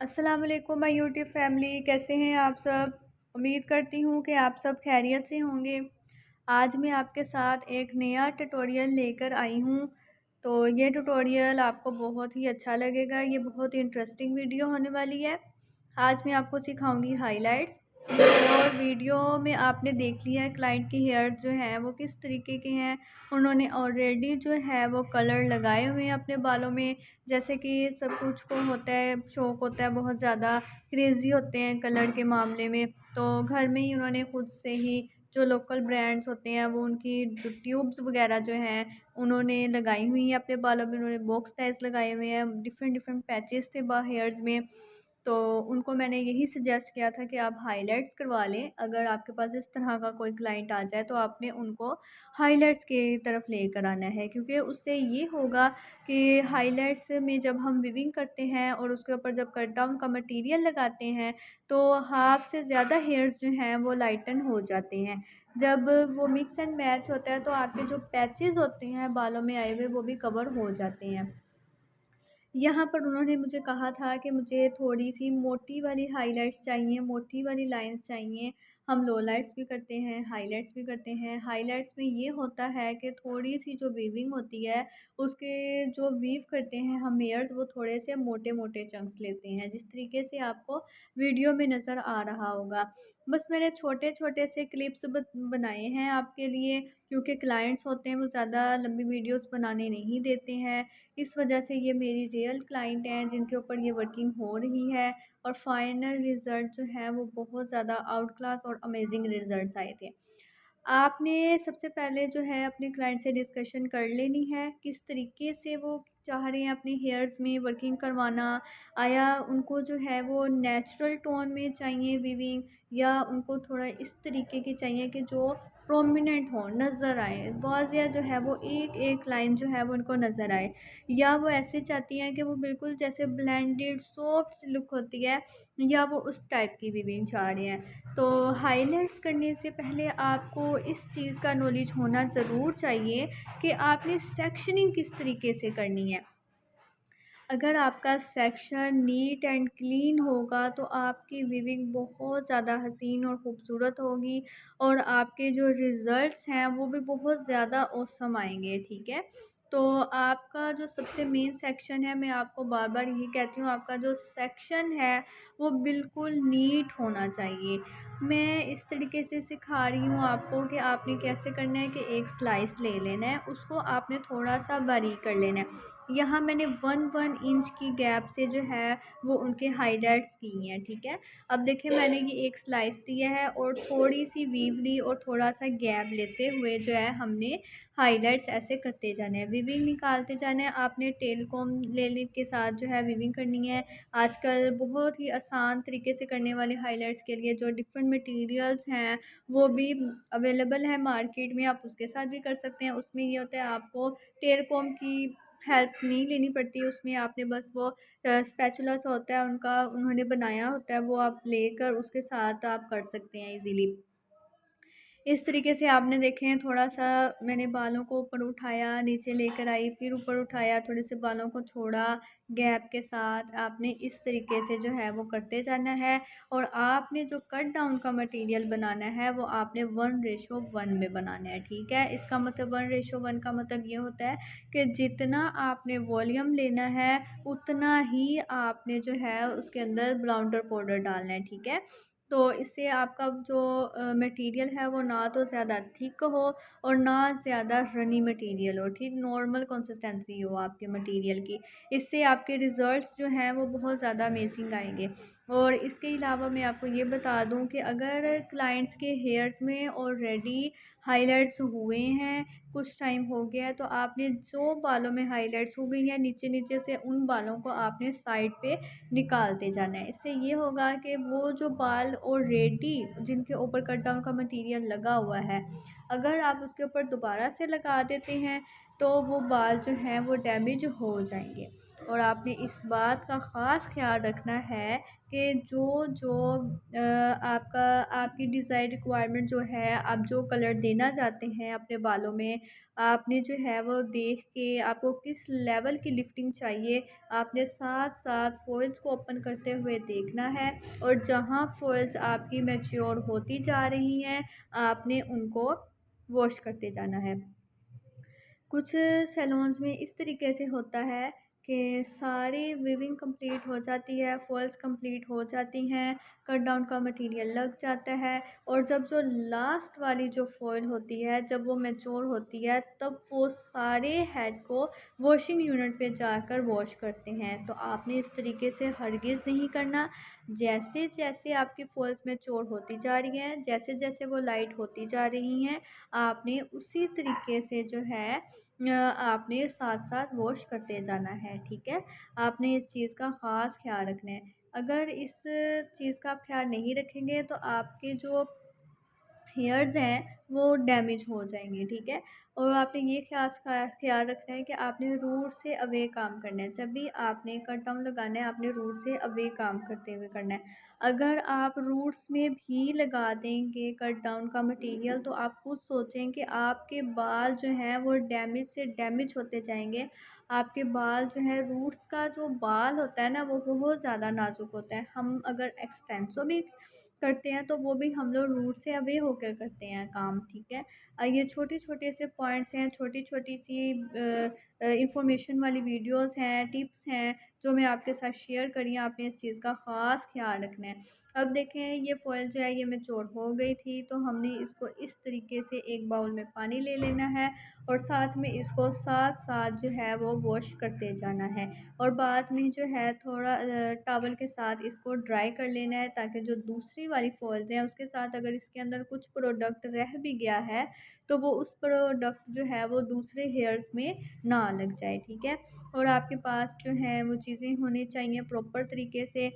अस्सलाम वालेकुम my YouTube family, कैसे हैं आप सब। उम्मीद करती हूँ कि आप सब खैरियत से होंगे। आज मैं आपके साथ एक नया ट्यूटोरियल लेकर आई हूँ। तो ये ट्यूटोरियल आपको बहुत ही अच्छा लगेगा। ये बहुत ही इंटरेस्टिंग वीडियो होने वाली है। आज मैं आपको सिखाऊंगी हाइलाइट्स। और वीडियो में आपने देख लिया है क्लाइंट के हेयर जो हैं वो किस तरीके के हैं। उन्होंने ऑलरेडी जो है वो कलर लगाए हुए हैं अपने बालों में। जैसे कि सब कुछ को होता है, शौक़ होता है, बहुत ज़्यादा क्रेज़ी होते हैं कलर के मामले में। तो घर में ही उन्होंने खुद से ही जो लोकल ब्रांड्स होते हैं वो उनकी जो ट्यूब्स वगैरह जो हैं उन्होंने लगाई हुई हैं अपने बालों में। उन्होंने बॉक्स टाइल्स लगाए हुए हैं, डिफरेंट डिफरेंट पैचेस थे हेयर्स में। तो उनको मैंने यही सजेस्ट किया था कि आप हाइलाइट्स करवा लें। अगर आपके पास इस तरह का कोई क्लाइंट आ जाए तो आपने उनको हाइलाइट्स की तरफ लेकर आना है, क्योंकि उससे ये होगा कि हाइलाइट्स में जब हम विविंग करते हैं और उसके ऊपर जब कट डाउन का मटेरियल लगाते हैं तो हाफ से ज़्यादा हेयर्स जो हैं वो लाइटन हो जाते हैं। जब वो मिक्स एंड मैच होता है तो आपके जो पैचेस होते हैं बालों में आए हुए वो भी कवर हो जाते हैं। यहाँ पर उन्होंने मुझे कहा था कि मुझे थोड़ी-सी मोटी वाली हाइलाइट्स चाहिए, मोटी वाली लाइन्स चाहिए। हम लोलाइट्स भी करते हैं, हाइलाइट्स भी करते हैं। हाइलाइट्स में ये होता है कि थोड़ी-सी जो वीविंग होती है, उसके जो वीव करते हैं हम हेयर्स वो थोड़े से मोटे-मोटे चंक्स लेते हैं, जिस तरीके से आपको वीडियो में नज़र आ रहा होगा। बस मैंने छोटे-छोटे से क्लिप्स बनाए हैं आपके लिए, क्योंकि क्लाइंट्स होते हैं वो ज़्यादा लंबी वीडियोज़ बनाने नहीं देते हैं। इस वजह से ये मेरी रियल क्लाइंट हैं जिनके ऊपर ये वर्किंग हो रही है। और फाइनल रिज़ल्ट जो है वो बहुत ज़्यादा आउट क्लास और अमेजिंग रिज़ल्ट्स आए थे। आपने सबसे पहले जो है अपने क्लाइंट से डिस्कशन कर लेनी है किस तरीके से वो चाह रहे हैं अपने हेयर्स में वर्किंग करवाना। आया उनको जो है वो नेचुरल टोन में चाहिए वीविंग, या उनको थोड़ा इस तरीके की चाहिए कि जो प्रोमिनेंट हो, नज़र आए, वाज़िया जो है वो एक एक लाइन जो है वो उनको नज़र आए। या वो ऐसे चाहती हैं कि वो बिल्कुल जैसे ब्लेंडेड सॉफ्ट लुक होती है, या वो उस टाइप की विविंग चाह रहे हैं। तो हाइलाइट्स करने से पहले आपको इस चीज़ का नॉलेज होना ज़रूर चाहिए कि आपने सेक्शनिंग किस तरीके से करनी है। अगर आपका सेक्शन नीट एंड क्लीन होगा तो आपकी विविंग बहुत ज़्यादा हसीन और ख़ूबसूरत होगी, और आपके जो रिज़ल्ट्स हैं वो भी बहुत ज़्यादा ऑसम आएंगे। ठीक है, तो आपका जो सबसे मेन सेक्शन है, मैं आपको बार बार यही कहती हूँ, आपका जो सेक्शन है वो बिल्कुल नीट होना चाहिए। मैं इस तरीके से सिखा रही हूँ आपको कि आपने कैसे करना है कि एक स्लाइस ले लेना है, उसको आपने थोड़ा सा बारीक कर लेना है। यहाँ मैंने 1 इंच की गैप से जो है वो उनके हाइलाइट्स की हैं। ठीक है, अब देखिए मैंने ये एक स्लाइस दिया है और थोड़ी सी वीव ली और थोड़ा सा गैप लेते हुए जो है हमने हाइलाइट्स ऐसे करते जाने हैं, विविंग निकालते जाना है। आपने टेल कॉम लेने के साथ जो है विविंग करनी है। आजकल बहुत ही आसान तरीके से करने वाले हाइलाइट्स के लिए जो डिफरेंट मटेरियल्स हैं वो भी अवेलेबल है मार्केट में, आप उसके साथ भी कर सकते हैं। उसमें ये होता है आपको टेल कॉम की हेल्प नहीं लेनी पड़ती, उसमें आपने बस वो स्पैचुला सा होता है उनका, उन्होंने बनाया होता है, वो आप लेकर उसके साथ आप कर सकते हैं इजीली। इस तरीके से आपने देखें, थोड़ा सा मैंने बालों को ऊपर उठाया, नीचे लेकर आई, फिर ऊपर उठाया, थोड़े से बालों को छोड़ा, गैप के साथ आपने इस तरीके से जो है वो करते जाना है। और आपने जो कट डाउन का मटेरियल बनाना है वो आपने 1:1 में बनाना है। ठीक है, इसका मतलब 1:1 का मतलब ये होता है कि जितना आपने वॉल्यूम लेना है उतना ही आपने जो है उसके अंदर ब्राउनर पाउडर डालना है। ठीक है, तो इससे आपका जो मटेरियल है वो ना तो ज़्यादा थिक हो और ना ज़्यादा रनी मटेरियल हो, ठीक नॉर्मल कंसिस्टेंसी हो आपके मटेरियल की। इससे आपके रिज़ल्ट्स जो हैं वो बहुत ज़्यादा अमेजिंग आएंगे। और इसके अलावा मैं आपको ये बता दूं कि अगर क्लाइंट्स के हेयर्स में ऑलरेडी हाइलाइट्स हुए हैं, कुछ टाइम हो गया है, तो आपने जो बालों में हाइलाइट्स हो गई हैं नीचे नीचे से, उन बालों को आपने साइड पे निकालते जाना है। इससे ये होगा कि वो जो बाल ऑलरेडी जिनके ऊपर कट डाउन का मटेरियल लगा हुआ है, अगर आप उसके ऊपर दोबारा से लगा देते हैं तो वो बाल जो हैं वो डैमेज हो जाएंगे। और आपने इस बात का ख़ास ख्याल रखना है कि जो जो आपकी डिज़ायर रिक्वायरमेंट जो है, आप जो कलर देना चाहते हैं अपने बालों में, आपने जो है वो देख के आपको किस लेवल की लिफ्टिंग चाहिए, आपने साथ-साथ फ़ॉइल्स को ओपन करते हुए देखना है। और जहाँ फ़ॉइल्स आपकी मैच्योर होती जा रही हैं, आपने उनको वॉश करते जाना है। कुछ सैलून्स में इस तरीके से होता है कि सारी वीविंग कंप्लीट हो जाती है, फॉल्स कंप्लीट हो जाती हैं, कट डाउन का मटेरियल लग जाता है, और जब जो लास्ट वाली जो फॉइल होती है, जब वो मैच्योर होती है, तब वो सारे हेड को वॉशिंग यूनिट पे जाकर वॉश करते हैं। तो आपने इस तरीके से हरगिज़ नहीं करना। जैसे जैसे आपकी फॉल्स मैच्योर होती जा रही हैं, जैसे जैसे वो लाइट होती जा रही हैं, आपने उसी तरीके से जो है आपने साथ-साथ वॉश करते जाना है, ठीक है? आपने इस चीज़ का ख़ास ख़्याल रखना है। अगर इस चीज़ का आप ख़्याल नहीं रखेंगे तो आपके जो हेयर्स हैं वो डैमेज हो जाएंगे, ठीक है? और आपने ये ख्याल रखना है कि आपने रूट से अवे काम करना है। जब भी आपने कट डाउन लगाना है, आपने रूट से अवे काम करते हुए करना है। अगर आप रूट्स में भी लगा देंगे कट डाउन का मटेरियल, तो आप खुद सोचें कि आपके बाल जो हैं वो डैमेज से डैमेज होते जाएंगे। आपके बाल जो है, रूट्स का जो बाल होता है ना, वो बहुत ज़्यादा नाजुक होता है। हम अगर एक्सटेंसो भी करते हैं तो वो भी हम लोग रूट से अवे होकर करते हैं काम, ठीक है? ये छोटे-छोटे से पॉइंट्स हैं, छोटी-छोटी सी इंफॉर्मेशन वाली वीडियोस हैं, टिप्स हैं, जो मैं आपके साथ शेयर करी हैं। आपने इस चीज़ का ख़ास ख़्याल रखना है। अब देखें, ये फ़ॉइल जो है ये मैच्योर हो गई थी, तो हमने इसको इस तरीके से एक बाउल में पानी ले लेना है और साथ में इसको साथ-साथ जो है वो वॉश करते जाना है। और बाद में जो है थोड़ा टॉवल के साथ इसको ड्राई कर लेना है, ताकि जो दूसरी वाली फ़ॉल्स हैं उसके साथ अगर इसके अंदर कुछ प्रोडक्ट रह भी गया है, तो वो उस प्रोडक्ट जो है वो दूसरे हेयर्स में ना लग जाए, ठीक है? और आपके पास जो है वो चीज़ें होनी चाहिए प्रॉपर तरीके से,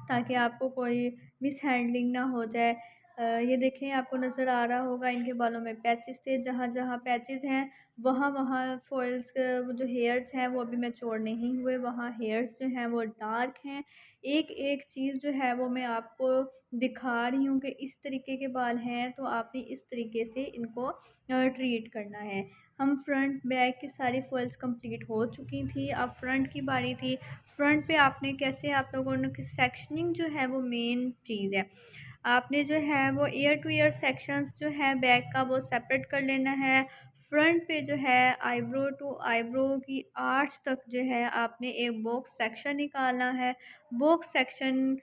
ताकि आपको कोई मिसहैंडलिंग ना हो जाए। ये देखें, आपको नज़र आ रहा होगा इनके बालों में पैचेस थे, जहाँ-जहाँ पैचेस हैं वहाँ-वहाँ फ़ॉइल्स वो जो हेयर्स हैं वो अभी मैच्योर नहीं हुए, वहाँ हेयर्स जो हैं वो डार्क हैं। एक-एक चीज़ जो है वो मैं आपको दिखा रही हूँ कि इस तरीके के बाल हैं, तो आपने इस तरीके से इनको ट्रीट करना है। हम फ्रंट बैक की सारी फ़ॉइल्स कंप्लीट हो चुकी थी, अब फ्रंट की बारी थी। फ्रंट पे आपने कैसे, आप लोगों ने कि सेक्शनिंग जो है वो मेन चीज़ है। आपने जो है वो ईयर टू ईयर सेक्शंस जो है बैक का वो सेपरेट कर लेना है। फ्रंट पे जो है आईब्रो टू आईब्रो की आर्च तक जो है आपने एक बॉक्स सेक्शन निकालना है। बॉक्स सेक्शन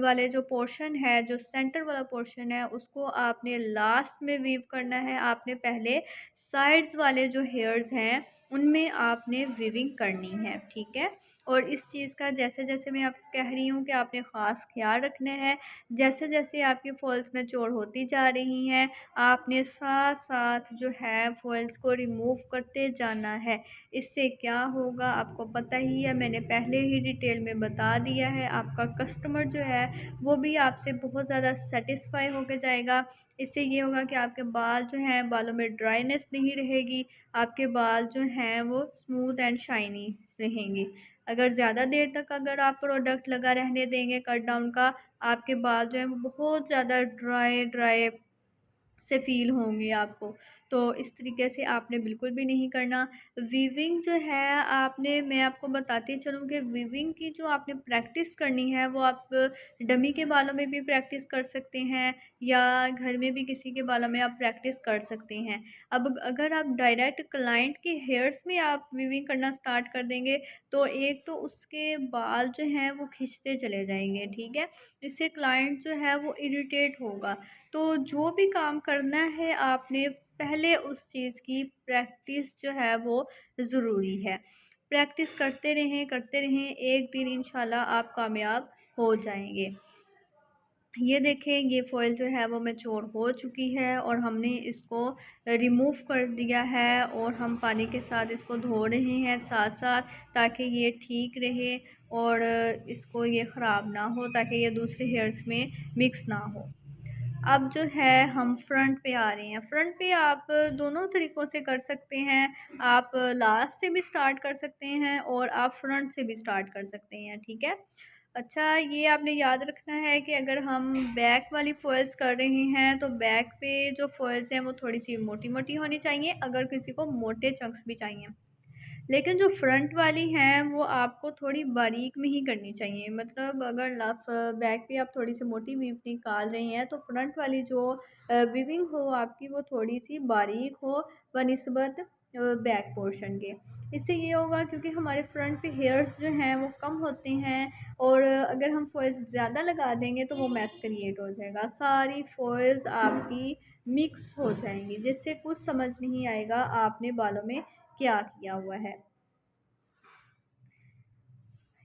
वाले जो पोर्शन है, जो सेंटर वाला पोर्शन है, उसको आपने लास्ट में वीव करना है। आपने पहले साइड्स वाले जो हेयर्स हैं उनमें आपने वीविंग करनी है, ठीक है? और इस चीज़ का जैसे-जैसे मैं आपको कह रही हूँ कि आपने ख़ास ख़्याल रखना है। जैसे-जैसे आपकी फ़ॉल्स मैच्योर होती जा रही हैं, आपने साथ-साथ जो है फ़ॉल्स को रिमूव करते जाना है। इससे क्या होगा आपको पता ही है, मैंने पहले ही डिटेल में बता दिया है। आपका कस्टमर जो है वो भी आपसे बहुत ज़्यादा सैटिस्फाई होके जाएगा। इससे ये होगा कि आपके बाल जो हैं, बालों में ड्राइनेस नहीं रहेगी, आपके बाल जो हैं वो स्मूथ एंड शाइनी रहेंगे। अगर ज़्यादा देर तक अगर आप प्रोडक्ट लगा रहने देंगे कट डाउन का, आपके बाल जो हैं वो बहुत ज़्यादा ड्राई ड्राई से फ़ील होंगे आपको। तो इस तरीके से आपने बिल्कुल भी नहीं करना। वीविंग जो है आपने, मैं आपको बताती चलूँ कि वीविंग की जो आपने प्रैक्टिस करनी है वो आप डमी के बालों में भी प्रैक्टिस कर सकते हैं, या घर में भी किसी के बालों में आप प्रैक्टिस कर सकते हैं। अब अगर आप डायरेक्ट क्लाइंट के हेयर्स में आप वीविंग करना स्टार्ट कर देंगे, तो एक तो उसके बाल जो हैं वो खिंचते चले जाएँगे, ठीक है? इससे क्लाइंट जो है वो इरिटेट होगा। तो जो भी काम करना है आपने पहले उस चीज़ की प्रैक्टिस जो है वो ज़रूरी है। प्रैक्टिस करते रहें, एक दिन इंशाल्लाह आप कामयाब हो जाएँगे। ये देखें, ये फ़ॉइल जो है वो मैच्योर हो चुकी है और हमने इसको रिमूव कर दिया है, और हम पानी के साथ इसको धो रहे हैं साथ-साथ, ताकि ये ठीक रहे और इसको ये ख़राब ना हो, ताकि ये दूसरे हेयर्स में मिक्स ना हो। अब जो है हम फ्रंट पे आ रहे हैं। फ्रंट पे आप दोनों तरीक़ों से कर सकते हैं। आप लास्ट से भी स्टार्ट कर सकते हैं और आप फ्रंट से भी स्टार्ट कर सकते हैं, ठीक है। अच्छा, ये आपने याद रखना है कि अगर हम बैक वाली फ़ॉइल्स कर रहे हैं तो बैक पे जो फ़ॉइल्स हैं वो थोड़ी-सी मोटी-मोटी होनी चाहिए, अगर किसी को मोटे चंक्स भी चाहिए। लेकिन जो फ्रंट वाली हैं वो आपको थोड़ी बारीक में ही करनी चाहिए। मतलब अगर आप बैक पे आप थोड़ी सी मोटी वीव निकाल रही हैं तो फ्रंट वाली जो वीविंग हो आपकी वो थोड़ी सी बारीक हो बनिस्बत बैक पोर्शन के। इससे ये होगा क्योंकि हमारे फ्रंट पे हेयर्स जो हैं वो कम होते हैं और अगर हम फॉइल्स ज़्यादा लगा देंगे तो वो मैस क्रिएट हो जाएगा। सारी फॉइल्स आपकी मिक्स हो जाएंगी जिससे कुछ समझ नहीं आएगा आपने बालों में क्या किया हुआ है।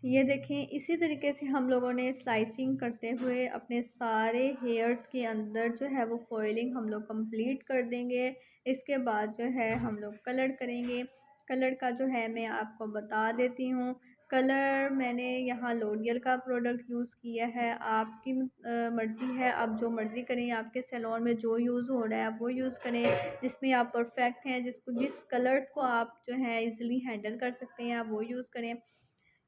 ये देखें, इसी तरीके से हम लोगों ने स्लाइसिंग करते हुए अपने सारे हेयर्स के अंदर जो है वो फॉइलिंग हम लोग कंप्लीट कर देंगे। इसके बाद जो है हम लोग कलर करेंगे। कलर का जो है मैं आपको बता देती हूँ। कलर मैंने यहाँ लोरियल का प्रोडक्ट यूज़ किया है। आपकी मर्ज़ी है, आप जो मर्ज़ी करें, आपके सैलून में जो यूज़ हो रहा है आप वो यूज़ करें, जिसमें आप परफेक्ट हैं, जिस कलर्स को आप जो है ईज़िली हैंडल कर सकते हैं आप वो यूज़ करें।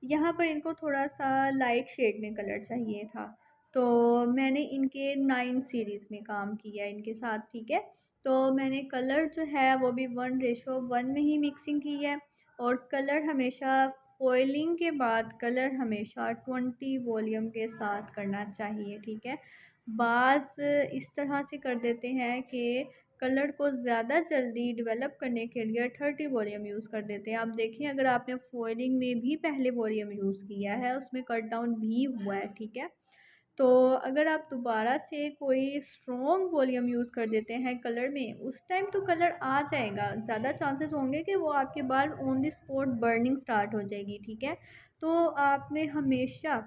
यहाँ पर इनको थोड़ा-सा लाइट शेड में कलर चाहिए था, तो मैंने इनके 9 सीरीज़ में काम किया है इनके साथ, ठीक है। तो मैंने कलर जो है वो भी 1:1 में ही मिक्सिंग की है और कलर हमेशा फ़ॉइलिंग के बाद कलर हमेशा 20 वॉल्यूम के साथ करना चाहिए, ठीक है। बाज़ इस तरह से कर देते हैं कि कलर को ज़्यादा जल्दी डेवलप करने के लिए 30 वॉल्यूम यूज़ कर देते हैं। आप देखें, अगर आपने फॉइलिंग में भी पहले वॉल्यूम यूज़ किया है उसमें कट डाउन भी हुआ है, ठीक है। तो अगर आप दोबारा से कोई स्ट्रॉन्ग वॉल्यूम यूज़ कर देते हैं कलर में, उस टाइम तो कलर आ जाएगा, ज़्यादा चांसेस होंगे कि वो आपके बाल on the spot burning start हो जाएगी, ठीक है। तो आपने हमेशा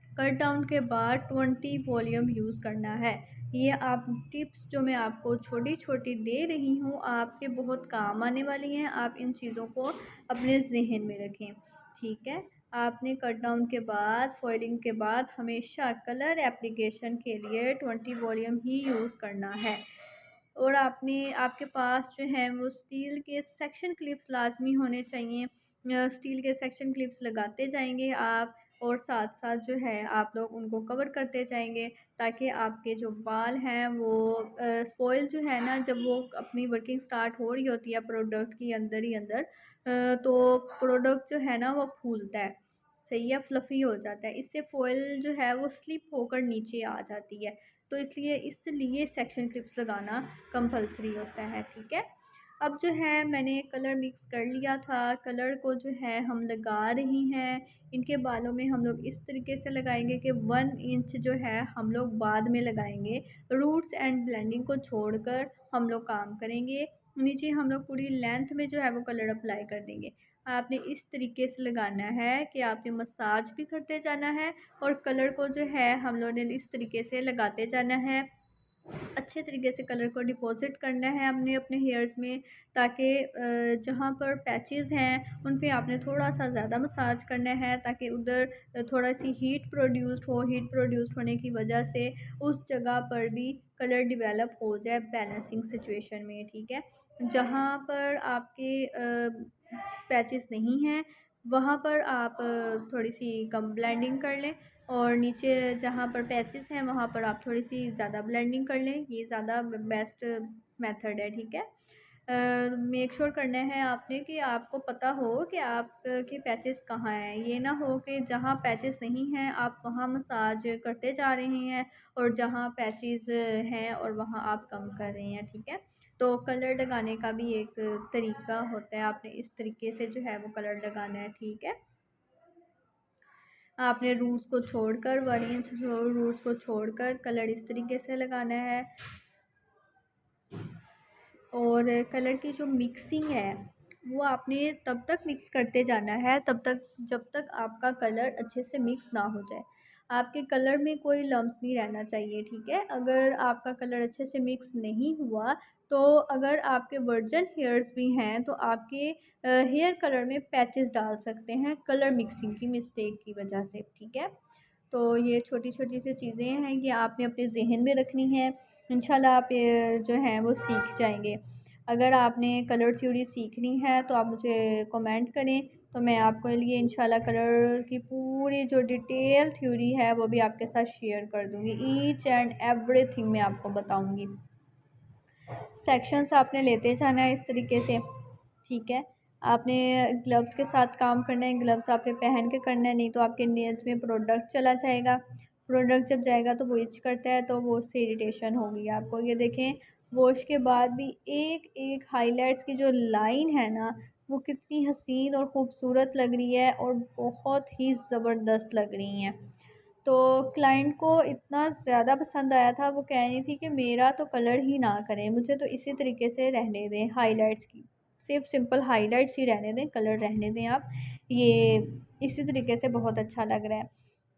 कट डाउन के बाद 20 वॉल्यूम यूज़ करना है। ये आप टिप्स जो मैं आपको छोटी-छोटी दे रही हूँ, आपके बहुत काम आने वाली हैं। आप इन चीज़ों को अपने ज़हन में रखें, ठीक है। आपने कट डाउन के बाद, फॉइलिंग के बाद हमेशा कलर एप्लीकेशन के लिए 20 वॉल्यूम ही यूज़ करना है। और आपके पास जो है वो स्टील के सेक्शन क्लिप्स लाज़मी होने चाहिए। स्टील के सेक्शन क्लिप्स लगाते जाएँगे आप और साथ-साथ जो है आप लोग उनको कवर करते जाएँगे ताकि आपके जो बाल हैं वो फ़ॉइल जो है ना, जब वो अपनी वर्किंग स्टार्ट हो रही होती है प्रोडक्ट की अंदर ही अंदर, तो प्रोडक्ट जो है ना वो फूलता है, सही है, फ्लफ़ी हो जाता है। इससे फ़ॉइल जो है वो स्लिप होकर नीचे आ जाती है। तो इसलिए सेक्शन क्लिप्स लगाना कंपल्सरी होता है, ठीक है। अब जो है मैंने कलर मिक्स कर लिया था, कलर को जो है हम लगा रही हैं। इनके बालों में हम लोग इस तरीके से लगाएंगे कि 1 इंच जो है हम लोग बाद में लगाएंगे। रूट्स एंड ब्लेंडिंग को छोड़कर हम लोग काम करेंगे। नीचे हम लोग पूरी लेंथ में जो है वो कलर अप्लाई कर देंगे। आपने इस तरीके से लगाना है कि आपने मसाज भी करते जाना है और कलर को जो है हम लोगों ने इस तरीके से लगाते जाना है। अच्छे तरीके से कलर को डिपॉज़िट करना है हमने अपने हेयर्स में, ताकि जहाँ पर पैचेज़ हैं उन पे आपने थोड़ा-सा ज़्यादा मसाज करना है ताकि उधर थोड़ा-सी हीट प्रोड्यूस होने की वजह से उस जगह पर भी कलर डेवलप हो जाए बैलेंसिंग सिचुएशन में, ठीक है। जहाँ पर आपके पैचेज़ नहीं हैं वहाँ पर आप थोड़ी-सी कम ब्लेंडिंग कर लें और नीचे जहाँ पर पैचेस हैं वहाँ पर आप थोड़ी-सी ज़्यादा ब्लेंडिंग कर लें, ये ज़्यादा बेस्ट मेथड है, ठीक है। मेक श्योर करना है आपने कि आपको पता हो कि आपके पैचेस कहाँ हैं। ये ना हो कि जहाँ पैचेस नहीं हैं आप वहाँ मसाज करते जा रहे हैं और जहाँ पैचेस हैं और वहाँ आप कम कर रहे हैं, ठीक है। तो कलर लगाने का भी एक तरीका होता है, आपने इस तरीके से जो है वो कलर लगाना है, ठीक है। आपने रूट्स को छोड़कर, 1 इंच रूट्स को छोड़कर कलर इस तरीके से लगाना है। और कलर की जो मिक्सिंग है वो आपने तब तक मिक्स करते जाना है तब तक जब तक आपका कलर अच्छे से मिक्स ना हो जाए। आपके कलर में कोई लम्प्स नहीं रहना चाहिए, ठीक है। अगर आपका कलर अच्छे से मिक्स नहीं हुआ तो अगर आपके वर्जिन हेयर्स भी हैं तो आपके हेयर कलर में पैचेस डाल सकते हैं कलर मिक्सिंग की मिस्टेक की वजह से, ठीक है। तो ये छोटी छोटी सी चीज़ें हैं, ये आपने अपने ज़हन में रखनी है। इंशाल्लाह आप ये जो हैं वो सीख जाएंगे। अगर आपने कलर थ्योरी सीखनी है तो आप मुझे कमेंट करें, तो मैं आपके लिए इंशाल्लाह कलर की पूरी जो डिटेल थ्योरी है वो भी आपके साथ शेयर कर दूँगी। ईच एंड एवरीथिंग मैं आपको बताऊँगी। सेक्शंस आपने लेते जाना है इस तरीके से, ठीक है। आपने ग्लव्स के साथ काम करना है, ग्लव्स आपने पहन के करना है, नहीं तो आपके नेल्स में प्रोडक्ट चला जाएगा। प्रोडक्ट जब जाएगा तो वो इच करता है, तो वो उससे इरिटेशन होगी आपको। ये देखें, वॉश के बाद भी एक एक हाइलाइट्स की जो लाइन है ना, वो कितनी हसीन और ख़ूबसूरत लग रही है और बहुत ही ज़बरदस्त लग रही हैं। तो क्लाइंट को इतना ज़्यादा पसंद आया था, वो कह रही थी कि मेरा तो कलर ही ना करें, मुझे तो इसी तरीके से रहने दें, हाइलाइट्स की सिर्फ सिंपल हाइलाइट्स ही रहने दें, कलर रहने दें आप, ये इसी तरीके से बहुत अच्छा लग रहा है।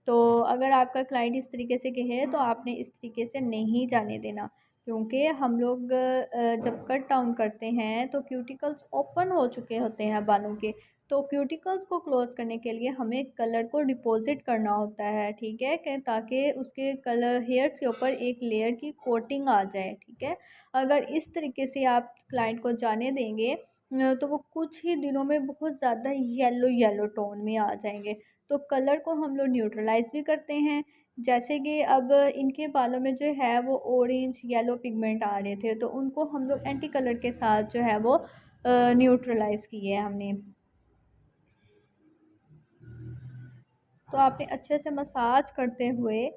तो अगर आपका क्लाइंट इस तरीके से कहे तो आपने इस तरीके से नहीं जाने देना, क्योंकि हम लोग जब कट डाउन करते हैं तो क्यूटिकल्स ओपन हो चुके होते हैं बालों के। तो क्यूटिकल्स को क्लोज़ करने के लिए हमें कलर को डिपॉज़िट करना होता है, ठीक है, कि ताकि उसके कलर हेयर्स के ऊपर एक लेयर की कोटिंग आ जाए, ठीक है। अगर इस तरीके से आप क्लाइंट को जाने देंगे तो वो कुछ ही दिनों में बहुत ज़्यादा येलो येलो टोन में आ जाएंगे। तो कलर को हम लोग न्यूट्रलाइज़ भी करते हैं। जैसे कि अब इनके बालों में जो है वो ऑरेंज येलो पिगमेंट आ रहे थे, तो उनको हम लोग एंटी कलर के साथ जो है वो न्यूट्रलाइज़ किए हमने। तो आपने अच्छे से मसाज करते हुए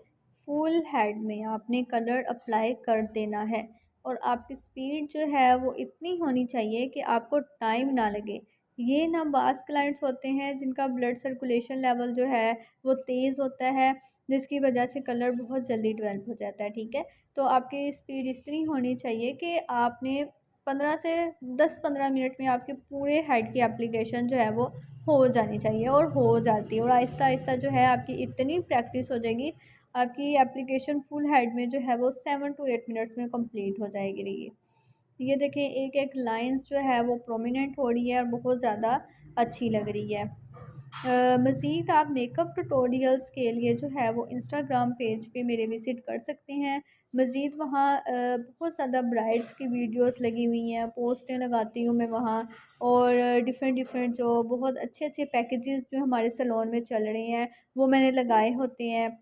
फुल हेड में आपने कलर अप्लाई कर देना है, और आपकी स्पीड जो है वो इतनी होनी चाहिए कि आपको टाइम ना लगे। ये ना बास क्लाइंट्स होते हैं जिनका ब्लड सर्कुलेशन लेवल जो है वो तेज़ होता है, जिसकी वजह से कलर बहुत जल्दी डेवलप हो जाता है, ठीक है। तो आपकी स्पीड इतनी होनी चाहिए कि आपने 15 से 10-15 मिनट में आपके पूरे हेड की एप्लीकेशन जो है वो हो जानी चाहिए, और हो जाती है। और आहिस्ता आहिस्ता जो है आपकी इतनी प्रैक्टिस हो जाएगी, आपकी एप्लीकेशन फुल हेड में जो है वो 7 to 8 मिनट्स में कंप्लीट हो जाएगी रही। ये देखें, एक एक लाइंस जो है वो प्रोमिनेंट हो रही है और बहुत ज़्यादा अच्छी लग रही है। मज़ीद आप मेकअप ट्यूटोरियल्स के लिए जो है वो इंस्टाग्राम पेज पे मेरे विज़िट कर सकते हैं। मज़ीद वहाँ बहुत ज़्यादा ब्राइड्स की वीडियोस लगी हुई हैं, पोस्टें लगाती हूँ मैं वहाँ। और डिफ़रेंट डिफ़रेंट जो बहुत अच्छे अच्छे पैकेजेस जो हमारे सैलून में चल रहे हैं वो मैंने लगाए होते हैं।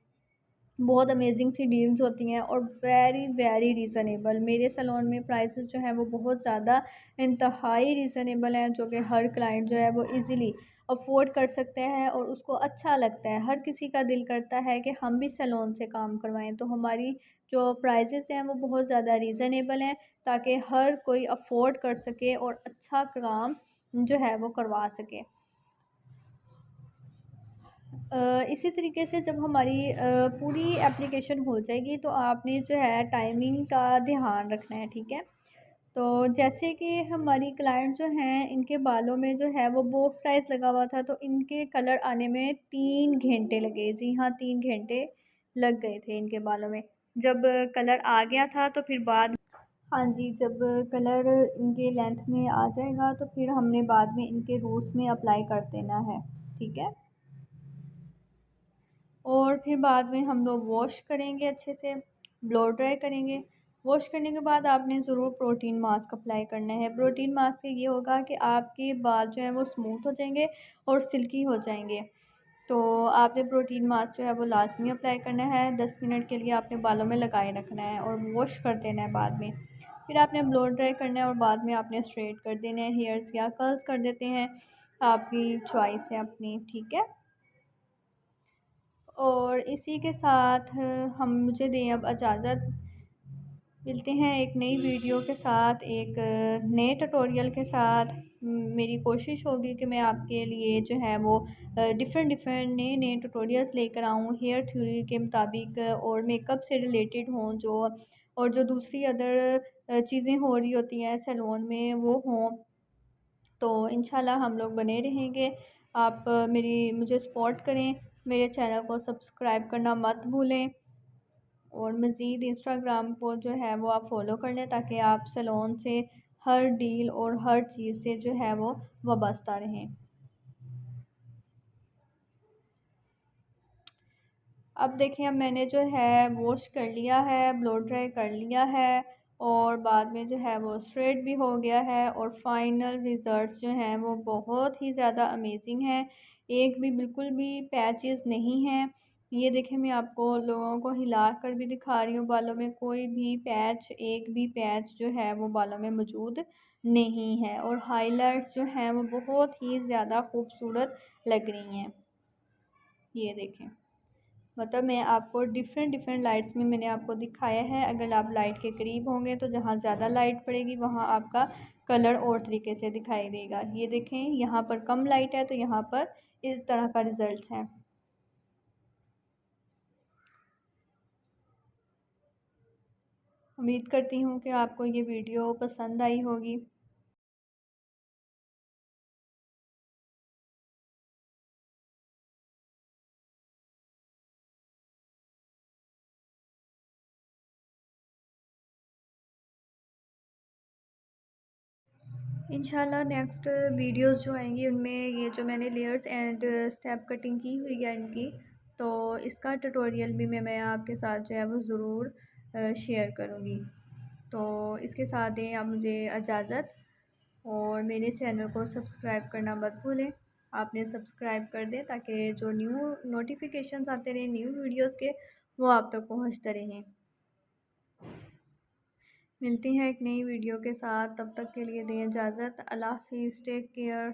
बहुत अमेजिंग सी डील्स होती हैं और वेरी वेरी रीज़नेबल। मेरे सैलून में प्राइसेस जो हैं वो बहुत ज़्यादा इंतहाई रीज़नेबल हैं, जो कि हर क्लाइंट जो है वो इजीली अफोर्ड कर सकते हैं और उसको अच्छा लगता है। हर किसी का दिल करता है कि हम भी सैलून से काम करवाएं, तो हमारी जो प्राइसेस हैं वो बहुत ज़्यादा रीज़नेबल हैं, ताकि हर कोई अफोर्ड कर सके और अच्छा काम जो है वो करवा सके। इसी तरीके से जब हमारी पूरी एप्लीकेशन हो जाएगी तो आपने जो है टाइमिंग का ध्यान रखना है, ठीक है। तो जैसे कि हमारी क्लाइंट जो हैं इनके बालों में जो है वो बॉक्स टाइज लगा हुआ था, तो इनके कलर आने में 3 घंटे लगे। जी हाँ, 3 घंटे लग गए थे इनके बालों में। जब कलर आ गया था तो फिर बाद, हाँ जी, जब कलर इनके लेंथ में आ जाएगा तो फिर हमने बाद में इनके रूट्स में अप्लाई कर देना है, ठीक है। और फिर बाद में हम लोग वॉश करेंगे, अच्छे से ब्लो ड्राई करेंगे। वॉश करने के बाद आपने ज़रूर प्रोटीन मास्क अप्लाई करना है। प्रोटीन मास्क से ये होगा कि आपके बाल जो हैं वो स्मूथ हो जाएंगे और सिल्की हो जाएंगे। तो आपने प्रोटीन मास्क जो है वो लाजमी अप्लाई करना है। 10 मिनट के लिए आपने बालों में लगाए रखना है और वॉश कर देना है बाद में। फिर आपने ब्लो ड्राई करना है और बाद में आपने स्ट्रेट कर देना है हेयर्स, या कर्ल्स कर देते हैं, आपकी चॉइस है अपनी, ठीक है। और इसी के साथ हम मुझे दें अब इजाज़त। मिलते हैं एक नई वीडियो के साथ, एक नए ट्यूटोरियल के साथ। मेरी कोशिश होगी कि मैं आपके लिए जो है वो डिफ़रेंट डिफ़रेंट नए नए ट्यूटोरियल्स लेकर आऊँ हेयर थ्योरी के मुताबिक, और मेकअप से रिलेटेड हों जो, और जो दूसरी अदर चीज़ें हो रही होती हैं सैलून में वो हों। तो इंशाल्लाह हम लोग बने रहेंगे। आप मेरी मुझे सपोर्ट करें, मेरे चैनल को सब्सक्राइब करना मत भूलें, और मज़ीद इंस्टाग्राम को जो है वो आप फ़ॉलो कर लें, ताकि आप सैलून से हर डील और हर चीज़ से जो है वो वाबस्ता रहें। अब देखिए, अब मैंने जो है वॉश कर लिया है, ब्लो ड्राई कर लिया है और बाद में जो है वो स्ट्रेट भी हो गया है और फाइनल रिज़ल्ट्स जो हैं वो बहुत ही ज़्यादा अमेजिंग हैं। एक भी बिल्कुल भी पैचेस नहीं हैं। ये देखिए, मैं आपको लोगों को हिला कर भी दिखा रही हूँ, बालों में कोई भी पैच, एक भी पैच जो है वो बालों में मौजूद नहीं है और हाइलाइट्स जो हैं वो बहुत ही ज़्यादा खूबसूरत लग रही हैं। ये देखें, मतलब मैं आपको डिफरेंट डिफरेंट लाइट्स में मैंने आपको दिखाया है। अगर आप लाइट के करीब होंगे तो जहाँ ज़्यादा लाइट पड़ेगी वहाँ आपका कलर और तरीके से दिखाई देगा। ये देखें, यहाँ पर कम लाइट है तो यहाँ पर इस तरह का रिज़ल्ट है। उम्मीद करती हूँ कि आपको ये वीडियो पसंद आई होगी। इंशाल्लाह नेक्स्ट वीडियोस जो आएंगी उनमें ये जो मैंने लेयर्स एंड स्टेप कटिंग की हुई है इनकी, तो इसका ट्यूटोरियल भी मैं आपके साथ जो है वो ज़रूर शेयर करूँगी। तो इसके साथ दें आप मुझे इजाज़त और मेरे चैनल को सब्सक्राइब करना मत भूलें। आपने सब्सक्राइब कर दें ताकि जो न्यू नोटिफिकेशंस आते रहें न्यू वीडियोस के, वो आप तक पहुंचते रहें। मिलती हैं एक नई वीडियो के साथ, तब तक के लिए दें इजाज़त। अल्लाह हाफ़िज़, टेक केयर।